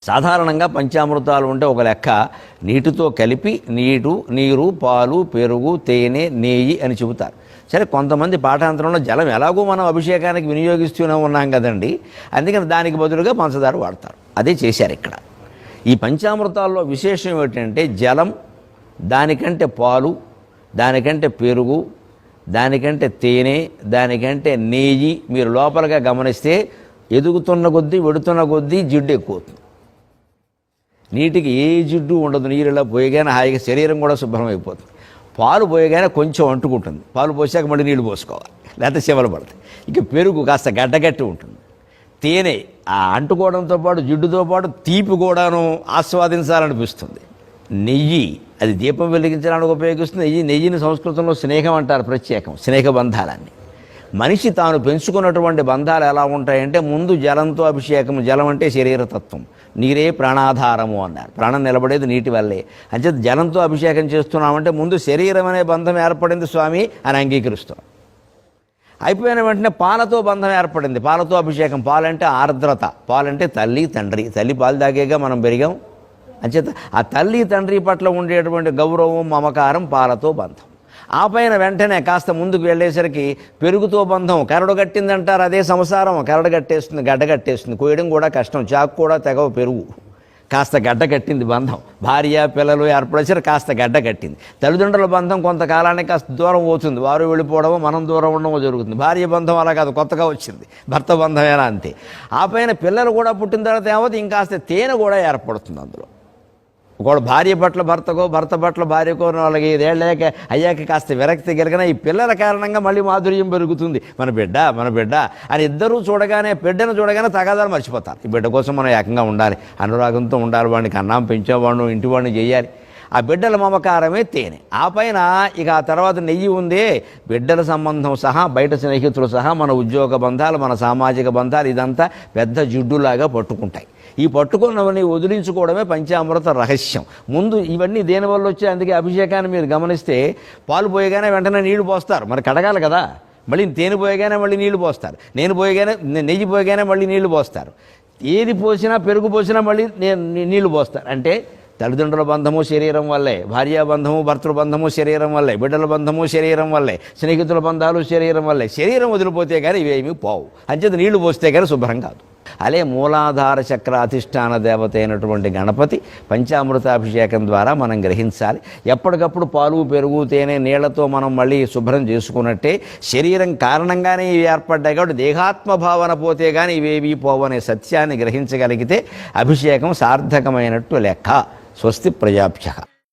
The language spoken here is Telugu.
సాధారణంగా పంచామృతాలు ఉంటే ఒక లెక్క నీటితో కలిపి నీరు, పాలు, పెరుగు, తేనె, నెయ్యి అని చెబుతారు. సరే, కొంతమంది పాఠాంతరంలో జలం ఎలాగో మనం అభిషేకానికి వినియోగిస్తూనే ఉన్నాం కదండి, అందుకని దానికి బదులుగా పంచదార వాడతారు. అదే చేశారు ఇక్కడ. ఈ పంచామృతాల్లో విశేషం ఏమిటంటే జలం, దానికంటే పాలు, దానికంటే పెరుగు, దానికంటే తేనె, దానికంటే నెయ్యి మీరు లోపలగా గమనిస్తే ఎదుగుతున్న కొద్దీ వెడుతున్న కొద్దీ జిడ్డు ఎక్కువ అవుతుంది. నీటికి ఏ జిడ్డు ఉండదు. నీరులా పోయగానే హాయిగా శరీరం కూడా శుభ్రం అయిపోతుంది. పాలు పోయగానే కొంచెం అంటుకుంటుంది. పాలు పోసాక మళ్ళీ నీళ్ళు పోసుకోవాలి, లేకపోతే చెమలు పడతాయి. ఇక పెరుగు కాస్త గడ్డగట్టి ఉంటుంది. తేనె ఆ అంటుకోవడంతో పాటు జిడ్డుతో పాటు తీపి కూడాను ఆస్వాదించాలనిపిస్తుంది. నెయ్యి అది దీపం వెలిగించడానికి ఉపయోగిస్తుంది. నెయ్యిని సంస్కృతంలో స్నేహం అంటారు, ప్రత్యేకం స్నేహబంధాలన్నీ. మనిషి తాను పెంచుకున్నటువంటి బంధాలు ఎలా ఉంటాయంటే ముందు జలంతో అభిషేకం. జలం అంటే శరీరతత్వం, నీరే ప్రాణాధారము అన్నారు. ప్రాణం నిలబడేది నీటి వల్లే. అంచేత జలంతో అభిషేకం చేస్తున్నామంటే ముందు శరీరం అనే బంధం ఏర్పడింది స్వామి అని అంగీకరిస్తున్నాం. అయిపోయిన వెంటనే పాలతో బంధం ఏర్పడింది. పాలతో అభిషేకం. పాలంటే ఆర్ద్రత, పాలంటే తల్లి తండ్రి. తల్లి పాలు తాగేగా మనం పెరిగాం. అంచేత ఆ తల్లి తండ్రి పట్ల ఉండేటువంటి గౌరవం, మమకారం పాలతో బంధం. ఆ పైన వెంటనే కాస్త ముందుకు వెళ్ళేసరికి పెరుగుతో బంధం. కరడు కట్టిందంటారు, అదే సంసారం. కరడు కట్టేస్తుంది, గడ్డ కట్టేస్తుంది. కోయడం కూడా కష్టం, చాకు కూడా తెగవ. పెరుగు కాస్త గడ్డ కట్టింది బంధం. భార్య పిల్లలు ఏర్పడేసరికి కాస్త గడ్డ కట్టింది. తల్లిదండ్రుల బంధం కొంతకాలానికి కాస్త దూరం అవుతుంది. వారు వెళ్ళిపోవడమో మనం దూరం ఉండడమో జరుగుతుంది. భార్య బంధం అలా కాదు, కొత్తగా వచ్చింది. భర్త బంధమేనా అంతే. ఆ పైన పిల్లలు కూడా పుట్టిన తర్వాత ఏమవుతుంది, ఇంకాస్త తేనె కూడా ఏర్పడుతుంది అందులో. ఒకవేళ భార్య పట్ల భర్తకో, భర్త పట్ల భార్యకో వాళ్ళకి 5 ఏళ్ళ అయ్యాక కాస్త విరక్తి కలిగిన ఈ పిల్లల కారణంగా మళ్ళీ మాధుర్యం పెరుగుతుంది. మన బిడ్డ అని ఇద్దరూ చూడగానే, బిడ్డను చూడగానే తగాదాలు మర్చిపోతారు. ఈ బిడ్డ కోసం మనం ఏకంగా ఉండాలి, అనురాగంతో ఉండాలి, వాడికి అన్నం పెంచేవాడిని, ఇంటి వాడిని చేయాలి. ఆ బిడ్డల మమకారమే తేనె. ఆ పైన ఇక ఆ తర్వాత నెయ్యి ఉందే. బిడ్డల సంబంధం సహా, బయట స్నేహితులు సహా, మన ఉద్యోగ బంధాలు, మన సామాజిక బంధాలు, ఇదంతా పెద్ద జిడ్డులాగా పట్టుకుంటాయి. ఈ పట్టుకున్నవన్నీ వదిలించుకోవడమే పంచామృత రహస్యం. ముందు ఇవన్నీ దేనివల్ల వచ్చాయి? అందుకే అభిషేకాన్ని మీరు గమనిస్తే పాలు పోయగానే వెంటనే నీళ్లు పోస్తారు, మరి కడగాలి కదా. మళ్ళీ తేనె పోయగానే మళ్ళీ నీళ్లు పోస్తారు. నెయ్యి పోయగానే మళ్ళీ నీళ్లు పోస్తారు. ఏది పోసినా, పెరుగు పోసినా మళ్ళీ నీళ్లు పోస్తారు. అంటే తల్లిదండ్రుల బంధము శరీరం వల్లే, భార్యాబంధము భర్తృబంధము శరీరం వల్లే, బిడ్డల బంధము శరీరం వల్లే, స్నేహితుల బంధాలు శరీరం వల్లే. శరీరం వదిలిపోతే కానీ ఇవేమీ పోవు. అంచేత నీళ్లు పోస్తే కానీ శుభ్రం కాదు. అలే మూలాధార చక్ర అధిష్టాన దేవత అయినటువంటి గణపతి పంచామృతాభిషేకం ద్వారా మనం గ్రహించాలి. ఎప్పటికప్పుడు పాలు, పెరుగు, తేనె, నీళ్లతో మనం మళ్ళీ శుభ్రం చేసుకున్నట్టే శరీరం కారణంగానే ఇవి ఏర్పడ్డాయి. కాబట్టి దేహాత్మ భావన పోతే కానీ ఇవేవి పోవనే సత్యాన్ని గ్రహించగలిగితే అభిషేకం సార్థకమైనట్టు లెక్క. స్వస్తి ప్రజాభ్యః.